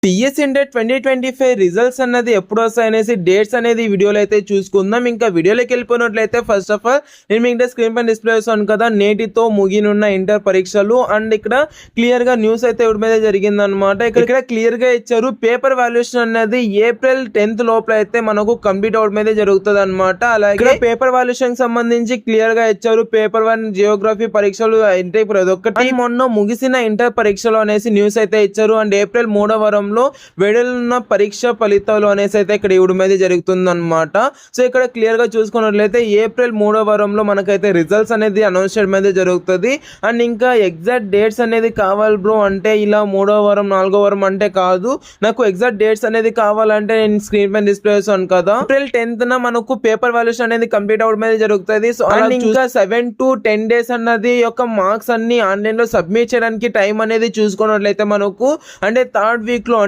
TS inter 2025 results అన్నది ఎప్పుడు వస్తాయనేసి dates అనేది వీడియోలో అయితే చూసుకుందాం. ఇంకా వీడియోలోకి వెళ్ళిపోయినట్లయితే ఫస్ట్ ఆఫ్ ఆల్ నేను మీకు స్క్రీన్ పైన డిస్ప్లే చేస్తాను కదా, నేటితో ముగినున్న ఇంటర్ పరీక్షలు అండ్ ఇక్కడ క్లియర్ గా న్యూస్ అయితే ఇవి మీద జరిగిందనమాట. ఇక్కడ క్లియర్ గా ఇచ్చారు పేపర్ వాల్యుయేషన్ అనేది April 10th లోపల అయితే మనకు కంప్లీట్ అవడం అయితే జరుగుతుంది అనమాట. అలాగే పేపర్ వాల్యుయేషన్ సంబంధించి క్లియర్ గా ఇచ్చారు పేపర్ 1 జియోగ్రఫీ పరీక్షలు అంటే ఇప్పుడు అదొక్కటి మొన్న ముగిసిన ఇంటర్ పరీక్షలు అనేసి న్యూస్ అయితే ఇచ్చారు. అండ్ April 3వ వారంలో వెడలున్న పరీక్ష ఫలితాలు అనేసి అయితే ఇక్కడ ఇవ్వడం అయితే జరుగుతుంది అనమాట. సో ఇక్కడ క్లియర్ గా చూసుకున్నట్లయితే April 3వ వారంలో మనకైతే రిజల్ట్స్ అనేది అనౌన్స్ చేయడం అయితే జరుగుతుంది. అండ్ ఇంకా ఎగ్జాక్ట్ డేట్స్ అనేది కావాలి బ్రో అంటే ఇలా 3వ వారం 4వ వారం అంటే కాదు, నాకు ఎగ్జాక్ట్ డేట్స్ అనేది కావాలంటే నేను స్క్రీన్ పైన డిస్ప్లే చేస్తాను కదా, April 10th మనకు పేపర్ వాల్యుయేషన్ అనేది కంప్లీట్ అవడం అయితే జరుగుతుంది. సో అండ్ ఇంకా 7 to 10 days అన్నది యొక్క మార్క్స్ అన్ని ఆన్లైన్ లో సబ్మిట్ చేయడానికి టైం అనేది చూసుకున్నట్లయితే మనకు అంటే థర్డ్ వీక్ లో